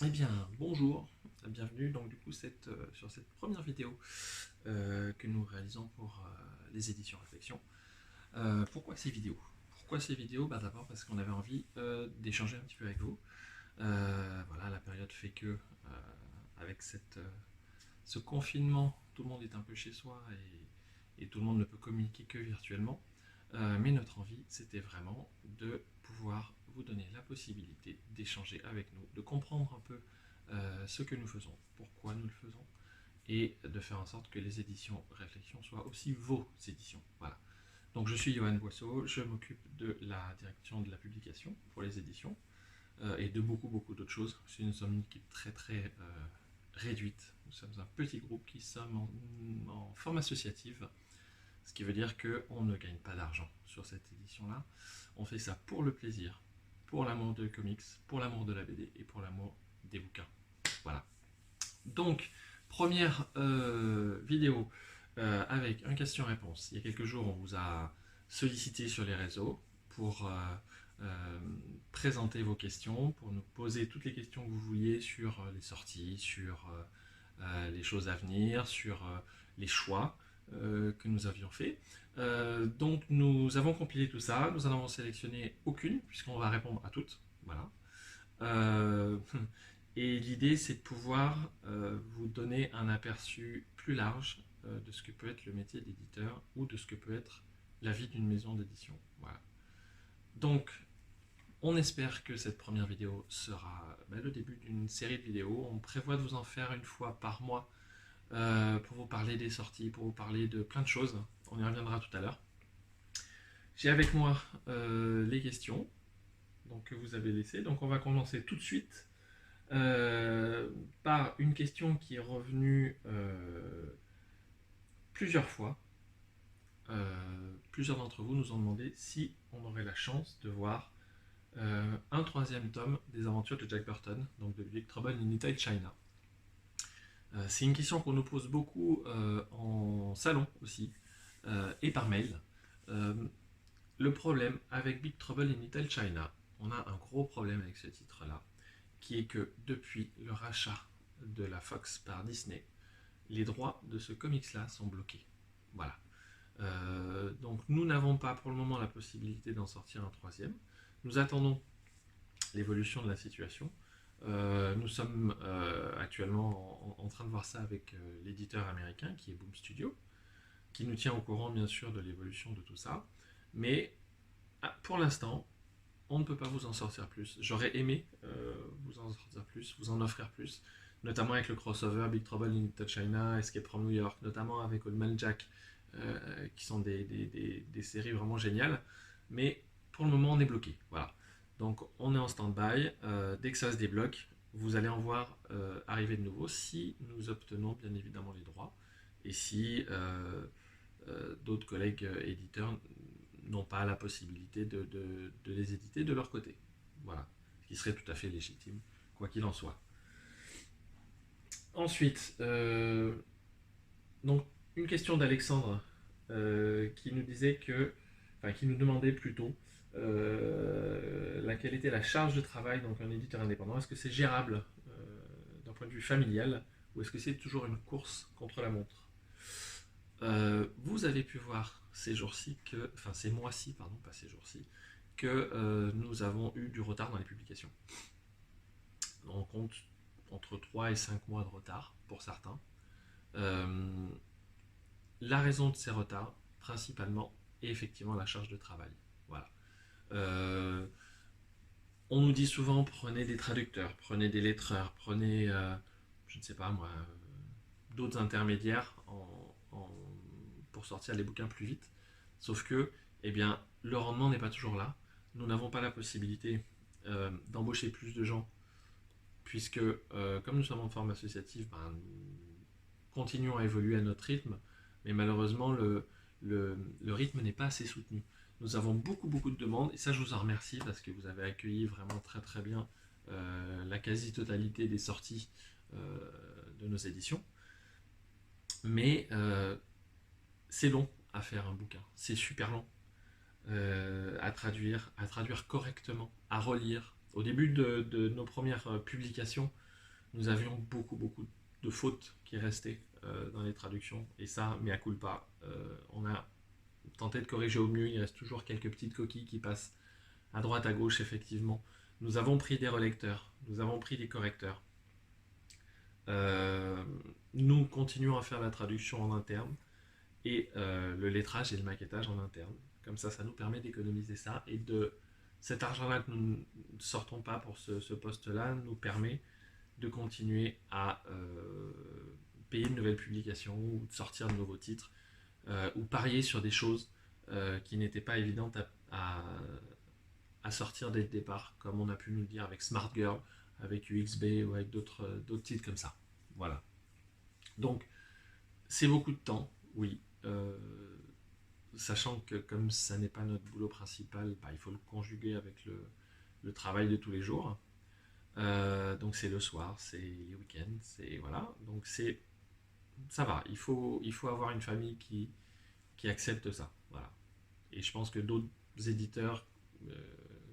Eh bien, bonjour, bienvenue donc du coup sur cette première vidéo que nous réalisons pour les éditions Réflexion. Pourquoi ces vidéos? Pourquoi ces vidéos? D'abord parce qu'on avait envie d'échanger un petit peu avec vous. Voilà, la période fait que avec ce confinement, tout le monde est un peu chez soi et tout le monde ne peut communiquer que virtuellement. Mais notre envie, c'était vraiment de pouvoir vous donner la possibilité d'échanger avec nous, de comprendre un peu ce que nous faisons, pourquoi nous le faisons, et de faire en sorte que les éditions Réflexion soient aussi vos éditions. Voilà. Donc je suis Johan Boisseau, je m'occupe de la direction de la publication pour les éditions et de beaucoup d'autres choses. Nous sommes une équipe très réduite. Nous sommes un petit groupe qui sommes en forme associative, ce qui veut dire qu'on ne gagne pas d'argent sur cette édition-là. On fait ça pour le plaisir, pour l'amour de comics, pour l'amour de la BD et pour l'amour des bouquins. Voilà. Donc, première vidéo avec un question-réponse. Il y a quelques jours, on vous a sollicité sur les réseaux pour présenter vos questions, pour nous poser toutes les questions que vous vouliez sur les sorties, sur les choses à venir, sur les choix que nous avions faits. Donc nous avons compilé tout ça, nous en avons sélectionné aucune, puisqu'on va répondre à toutes. Voilà. Euh, et l'idée, c'est de pouvoir vous donner un aperçu plus large de ce que peut être le métier d'éditeur ou de ce que peut être la vie d'une maison d'édition. Voilà. Donc, on espère que cette première vidéo sera le début d'une série de vidéos. On prévoit de vous en faire une fois par mois pour vous parler des sorties, pour vous parler de plein de choses. On y reviendra tout à l'heure. J'ai avec moi les questions donc, que vous avez laissées. Donc on va commencer tout de suite par une question qui est revenue plusieurs fois. Plusieurs d'entre vous nous ont demandé si on aurait la chance de voir un troisième tome des aventures de Jack Burton, donc de Big Trouble in Little China. C'est une question qu'on nous pose beaucoup en salon aussi et par mail. Euh, le problème avec Big Trouble in Little China, on a un gros problème avec ce titre-là, qui est que depuis le rachat de la Fox par Disney, les droits de ce comics-là sont bloqués. Voilà. Donc nous n'avons pas pour le moment la possibilité d'en sortir un troisième. Nous attendons l'évolution de la situation. Nous sommes actuellement en train de voir ça avec l'éditeur américain qui est Boom Studio, qui nous tient au courant bien sûr de l'évolution de tout ça. Mais pour l'instant, on ne peut pas vous en sortir plus. J'aurais aimé vous en sortir plus, vous en offrir plus, notamment avec le crossover Big Trouble in Little China, Escape from New York, notamment avec Old Man Jack, qui sont des séries vraiment géniales. Mais pour le moment, on est bloqué. Voilà. Donc on est en stand-by. Dès que ça se débloque, vous allez en voir arriver de nouveau si nous obtenons bien évidemment les droits et si d'autres collègues éditeurs n'ont pas la possibilité de les éditer de leur côté. Voilà, ce qui serait tout à fait légitime, quoi qu'il en soit. Ensuite, donc une question d'Alexandre qui nous disait que, enfin qui nous demandait plutôt quelle était la charge de travail donc un éditeur indépendant. Est-ce que c'est gérable d'un point de vue familial ou est-ce que c'est toujours une course contre la montre? Vous avez pu voir ces jours-ci que, enfin ces mois-ci, pardon, pas ces jours-ci, que nous avons eu du retard dans les publications. On compte entre 3 et 5 mois de retard pour certains. Euh, la raison de ces retards, principalement, est effectivement la charge de travail. Voilà. Euh, on nous dit souvent prenez des traducteurs, prenez des lettreurs, prenez, je ne sais pas moi, d'autres intermédiaires pour sortir les bouquins plus vite. Sauf que, eh bien, le rendement n'est pas toujours là. Nous n'avons pas la possibilité d'embaucher plus de gens, puisque comme nous sommes en forme associative, nous continuons à évoluer à notre rythme, mais malheureusement, le rythme n'est pas assez soutenu. Nous avons beaucoup de demandes, et ça je vous en remercie, parce que vous avez accueilli vraiment très bien la quasi-totalité des sorties de nos éditions. Mais c'est long à faire un bouquin, c'est super long à traduire correctement, à relire. Au début de nos premières publications, nous avions beaucoup de fautes qui restaient dans les traductions, et ça, mea culpa, on a tenté de corriger au mieux, il reste toujours quelques petites coquilles qui passent à droite, à gauche, effectivement. Nous avons pris des relecteurs, nous avons pris des correcteurs. Euh, Nous continuons à faire la traduction en interne et le lettrage et le maquettage en interne. Comme ça nous permet d'économiser ça et de cet argent-là que nous ne sortons pas pour ce poste-là nous permet de continuer à payer de nouvelles publications ou de sortir de nouveaux titres ou parier sur des choses qui n'étaient pas évidentes à sortir dès le départ, comme on a pu nous le dire avec Smart Girl, avec UXB ou avec d'autres titres comme ça. Voilà. Donc, c'est beaucoup de temps, oui. Sachant que comme ça n'est pas notre boulot principal, bah, il faut le conjuguer avec le travail de tous les jours. Donc c'est le soir, c'est les week-ends, c'est voilà. Donc ça va. Il faut avoir une famille qui accepte ça. Voilà. Et je pense que d'autres éditeurs euh,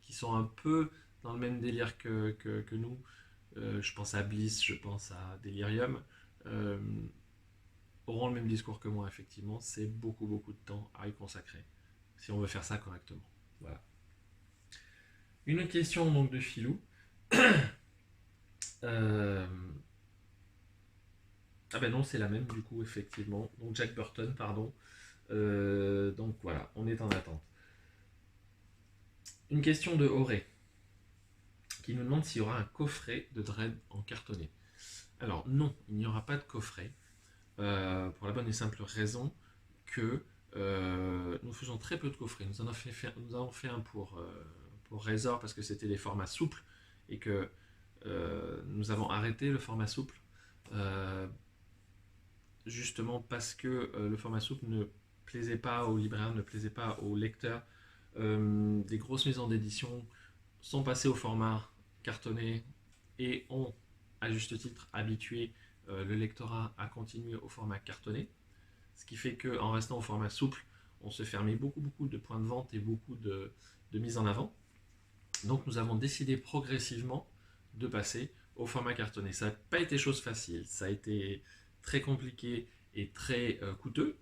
qui sont un peu dans le même délire que nous, je pense à Bliss, je pense à Delirium, euh, auront le même discours que moi, effectivement. C'est beaucoup de temps à y consacrer si on veut faire ça correctement. Voilà. Une autre question donc de Philou. Euh, Ah ben non, c'est la même du coup, effectivement. Donc Jack Burton, pardon. Donc voilà, on est en attente. Une question de Auré qui nous demande s'il y aura un coffret de Dread en cartonné. Alors non, il n'y aura pas de coffret pour la bonne et simple raison que nous faisons très peu de coffrets. Nous avons fait un pour Razor parce que c'était des formats souples et que nous avons arrêté le format souple euh, justement parce que le format souple ne plaisait pas aux libraires, ne plaisait pas aux lecteurs. Des grosses maisons d'édition sont passées au format cartonné et ont, à juste titre, habitué le lectorat à continuer au format cartonné. Ce qui fait qu'en restant au format souple, on se fermait beaucoup de points de vente et beaucoup de mise en avant. Donc nous avons décidé progressivement de passer au format cartonné. Ça n'a pas été chose facile, ça a été très compliqué et très coûteux,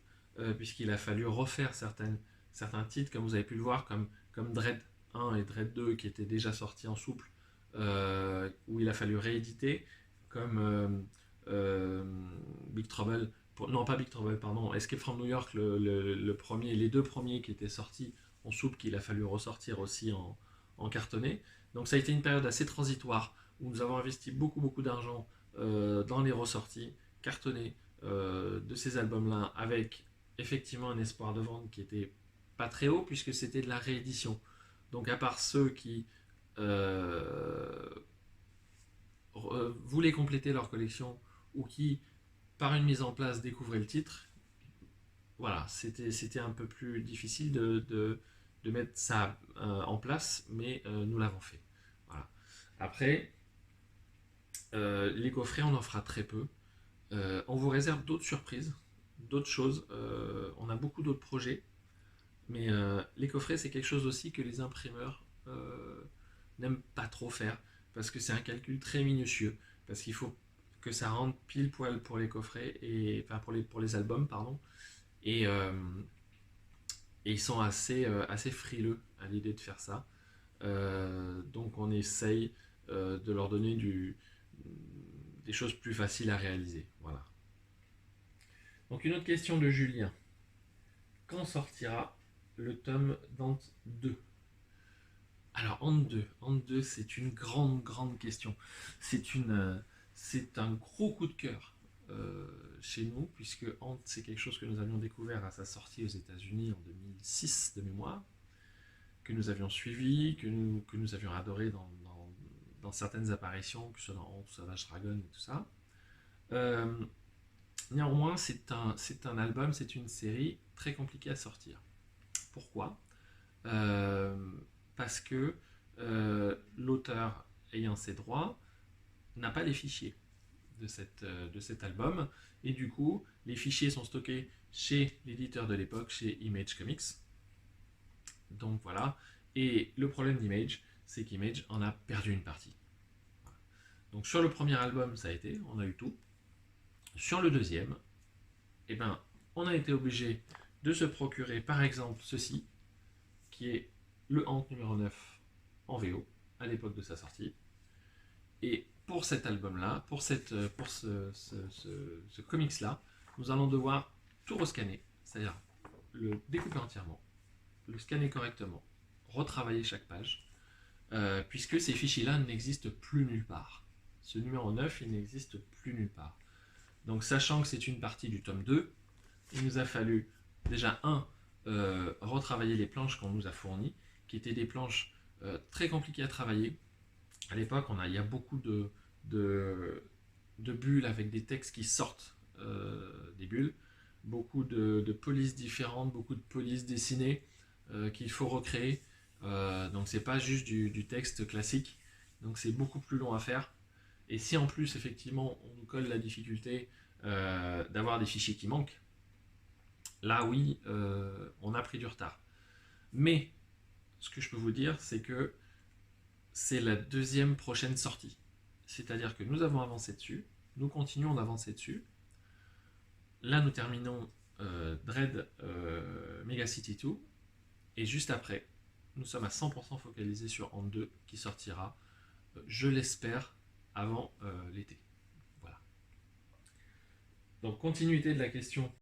puisqu'il a fallu refaire certains titres, comme vous avez pu le voir, comme Dread 1 et Dread 2 qui étaient déjà sortis en souple, où il a fallu rééditer, comme Big Trouble, non pas Big Trouble, pardon, Escape from New York, le premier, les deux premiers qui étaient sortis en souple, qu'il a fallu ressortir aussi en cartonné. Donc ça a été une période assez transitoire où nous avons investi beaucoup d'argent dans les ressorties cartonnées de ces albums-là, avec effectivement un espoir de vente qui était pas très haut puisque c'était de la réédition. Donc à part ceux qui voulaient compléter leur collection ou qui, par une mise en place, découvraient le titre, voilà, c'était un peu plus difficile de mettre ça en place, mais nous l'avons fait. Voilà. Après, les coffrets, on en fera très peu. On vous réserve d'autres surprises, d'autres choses. On a beaucoup d'autres projets, mais les coffrets, c'est quelque chose aussi que les imprimeurs n'aiment pas trop faire, parce que c'est un calcul très minutieux, parce qu'il faut que ça rentre pile poil pour les coffrets, enfin pour les albums, pardon, et, euh, et ils sont assez frileux à l'idée de faire ça. Donc on essaye de leur donner des choses plus faciles à réaliser. Voilà. Donc une autre question de Julien. Quand sortira le tome Dante 2? Alors Ant 2 c'est une grande question. C'est un gros coup de cœur chez nous, puisque Ant c'est quelque chose que nous avions découvert à sa sortie aux États-Unis en 2006 de mémoire, que nous avions suivi, que nous avions adoré dans certaines apparitions, que ce soit dans Ant, Savage Dragon et tout ça. Euh, Néanmoins, c'est un album, c'est une série très compliquée à sortir. Pourquoi Euh, Parce que l'auteur ayant ses droits n'a pas les fichiers de cet album, et du coup, les fichiers sont stockés chez l'éditeur de l'époque, chez Image Comics. Donc voilà. Et le problème d'Image, c'est qu'Image en a perdu une partie. Voilà. Donc sur le premier album, ça a été, on a eu tout. Sur le deuxième, eh ben, on a été obligé de se procurer par exemple ceci, qui est le Hank numéro 9 en VO à l'époque de sa sortie. Et pour cet album-là, pour ce comics-là, nous allons devoir tout rescanner, c'est-à-dire le découper entièrement, le scanner correctement, retravailler chaque page, puisque ces fichiers-là n'existent plus nulle part. Ce numéro 9, il n'existe plus nulle part. Donc sachant que c'est une partie du tome 2, il nous a fallu déjà retravailler les planches qu'on nous a fournies, qui étaient des planches très compliquées à travailler. À l'époque, il y a beaucoup de bulles avec des textes qui sortent des bulles, beaucoup de polices différentes, beaucoup de polices dessinées qu'il faut recréer. Donc c'est pas juste du texte classique, donc c'est beaucoup plus long à faire. Et si en plus effectivement on nous colle la difficulté d'avoir des fichiers qui manquent, là oui, on a pris du retard. Mais ce que je peux vous dire, c'est que c'est la deuxième prochaine sortie. C'est-à-dire que nous avons avancé dessus, nous continuons d'avancer dessus. Là, nous terminons Dread Mega City 2, et juste après, nous sommes à 100% focalisés sur Ant 2 qui sortira, je l'espère, avant l'été. Voilà. Donc, continuité de la question